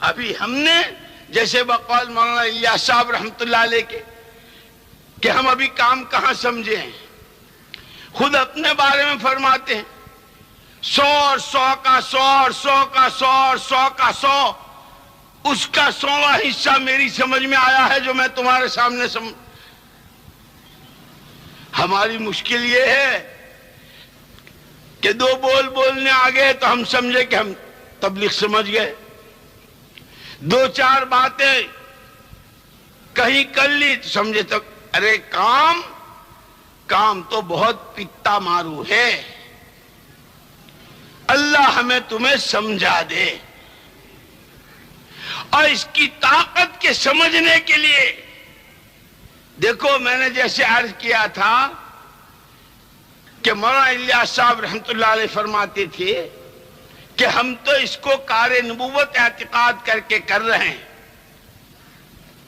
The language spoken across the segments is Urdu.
ابھی ہم نے جیسے بقول مولانا الیاس صاحب رحمت اللہ علیہ کے کہ ہم ابھی کام کہاں سمجھے ہیں، خود اپنے بارے میں فرماتے ہیں 100 اور 100 کا 100 اور 100 کا 100 اور 100 کا 100، اس کا 100واں حصہ میری سمجھ میں آیا ہے جو میں تمہارے سامنے ہماری مشکل یہ ہے کہ 2 بول بولنے آگے تو ہم سمجھے کہ ہم تبلیغ سمجھ گئے، 2-4 باتیں کہیں کر لی تو سمجھے تو ارے کام تو بہت پتا مارو ہے، اللہ ہمیں تمہیں سمجھا دے۔ اور اس کی طاقت کے سمجھنے کے لیے دیکھو، میں نے جیسے عرض کیا تھا کہ مولانا الیاس صاحب رحمت اللہ علیہ فرماتے تھے کہ ہم تو اس کو کار نبوت اعتقاد کر کے کر رہے ہیں۔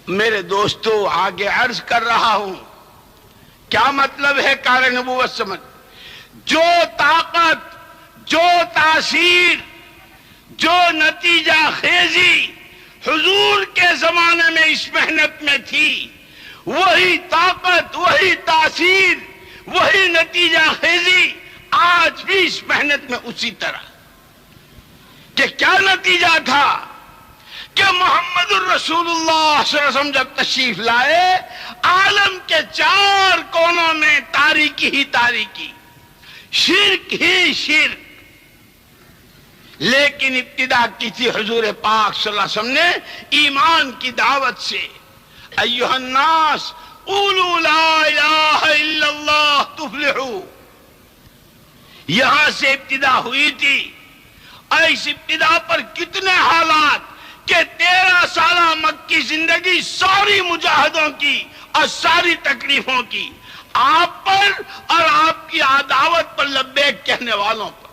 میرے دوستو، آگے عرض کر رہا ہوں کیا مطلب ہے کار نبوت سمجھ؟ جو طاقت، جو تاثیر، جو نتیجہ خیزی حضور کے زمانے میں اس محنت میں تھی، وہی طاقت، وہی تاثیر، وہی نتیجہ خیزی آج بھی اس محنت میں اسی طرح۔ کہ کیا نتیجہ تھا کہ محمد الرسول اللہ صلی اللہ علیہ وسلم جب تشریف لائے، عالم کے 4 کونوں میں تاریکی ہی تاریکی، شرک ہی شرک، لیکن ابتدا کی تھی حضور پاک صلی اللہ علیہ وسلم نے ایمان کی دعوت سے۔ ایھا الناس قولوا لا الہ الا اللہ تفلحوا، یہاں سے ابتدا ہوئی تھی۔ اور اس ابتدا پر کتنے حالات کہ 13 سالہ مکی زندگی ساری مجاہدوں کی اور ساری تکلیفوں کی، آپ پر اور آپ کی دعوت پر لبیک کہنے والوں پر،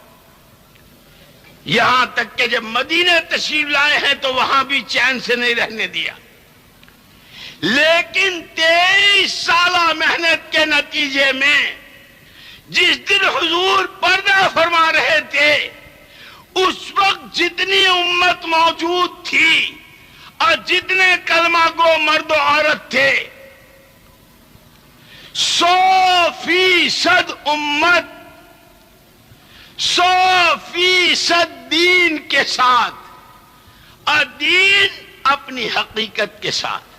یہاں تک کہ جب مدینے تشریف لائے ہیں تو وہاں بھی چین سے نہیں رہنے دیا۔ لیکن 23 سالہ محنت کے نتیجے میں جس دن حضور پردہ فرما رہے تھے، اس وقت جتنی امت موجود تھی اور جتنے کلمہ گو مرد و عورت تھے، 100% امت 100% دین کے ساتھ اور دین اپنی حقیقت کے ساتھ۔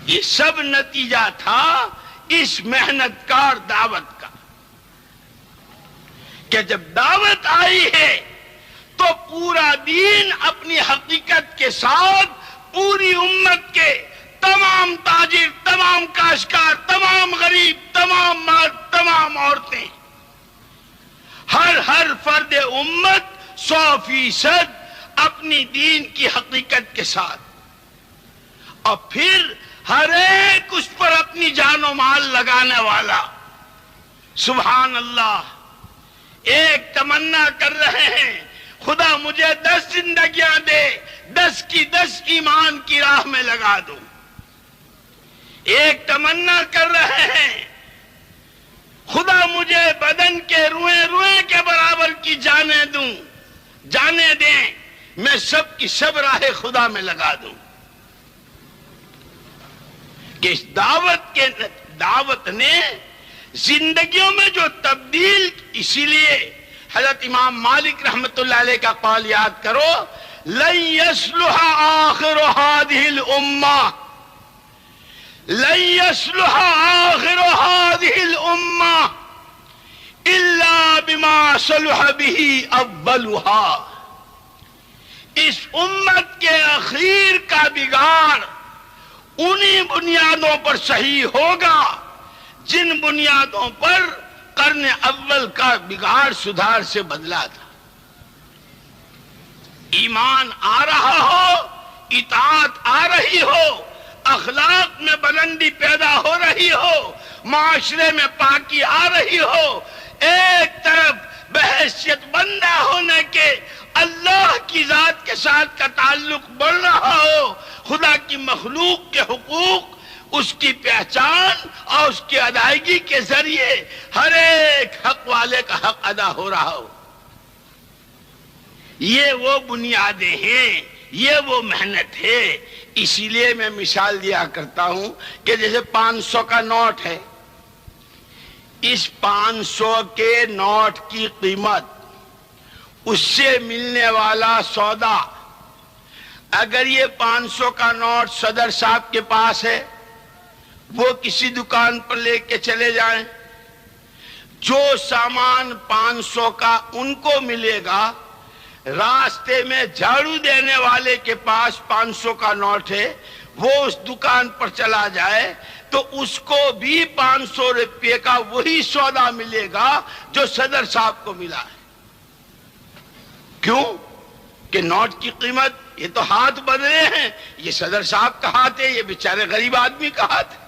یہ سب نتیجہ تھا اس محنت کا اور دعوت کا کہ جب دعوت آئی ہے تو پورا دین اپنی حقیقت کے ساتھ پوری امت کے تمام تاجر، تمام کاشتکار، تمام غریب، تمام مرد، تمام عورتیں، ہر فرد امت 100% اپنی دین کی حقیقت کے ساتھ، اور پھر ہر ایک اس پر اپنی جان و مال لگانے والا۔ سبحان اللہ، ایک تمنا کر رہے ہیں خدا مجھے 10 زندگیاں دے، 10 کی 10 ایمان کی راہ میں لگا دوں۔ ایک تمنا کر رہے ہیں خدا مجھے بدن کے روئیں کے برابر کی جانیں دوں، جانیں دیں، میں سب کی سب راہ خدا میں لگا دوں۔ کہ اس دعوت نے زندگیوں میں جو تبدیل، اسی لیے حضرت امام مالک رحمت اللہ علیہ کا قول یاد کرو، لن يصلح آخر هذه الامہ، لن يصلح آخر هذه الامہ الا بما صلح به اولها۔ اس امت کے اخیر کا بگاڑ انہی بنیادوں پر صحیح ہوگا جن بنیادوں پر قرن اول کا بگاڑ سدھار سے بدلا تھا۔ ایمان آ رہا ہو، اطاعت آ رہی ہو، اخلاق میں بلندی پیدا ہو رہی ہو، معاشرے میں پاکی آ رہی ہو، ایک طرف بحیثیت بندہ ہونے کے اللہ کی ذات کے ساتھ کا تعلق بڑھ رہا ہو، خدا کی مخلوق کے حقوق، اس کی پہچان اور اس کی ادائیگی کے ذریعے ہر ایک حق والے کا حق ادا ہو رہا ہو۔ یہ وہ بنیادیں ہیں، یہ وہ محنت ہے۔ اسی لیے میں مثال دیا کرتا ہوں کہ جیسے 500 کا نوٹ ہے، اس 500 کے نوٹ کی قیمت، اس سے ملنے والا سودا، اگر یہ 500 کا نوٹ صدر صاحب کے پاس ہے، وہ کسی دکان پر لے کے چلے جائیں، جو سامان 500 کا ان کو ملے گا، راستے میں جھاڑو دینے والے کے پاس 500 کا نوٹ ہے، وہ اس دکان پر چلا جائے تو اس کو بھی 500 روپے کا وہی سودا ملے گا جو صدر صاحب کو ملا ہے۔ کیوں؟ کہ نوٹ کی قیمت، یہ تو ہاتھ بدلے ہیں، یہ صدر صاحب کا ہاتھ ہے، یہ بیچارے غریب آدمی کا ہاتھ ہے،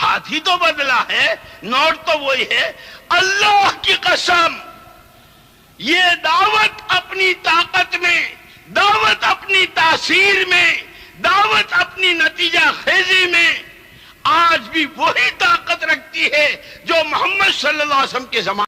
ہاتھ ہی تو بدلا ہے، نوٹ تو وہی ہے۔ اللہ کی قسم، یہ دعوت اپنی طاقت میں، دعوت اپنی تاثیر میں، دعوت اپنی نتیجہ خیزی میں آج بھی وہی طاقت رکھتی ہے جو محمد صلی اللہ علیہ وسلم کے زمانے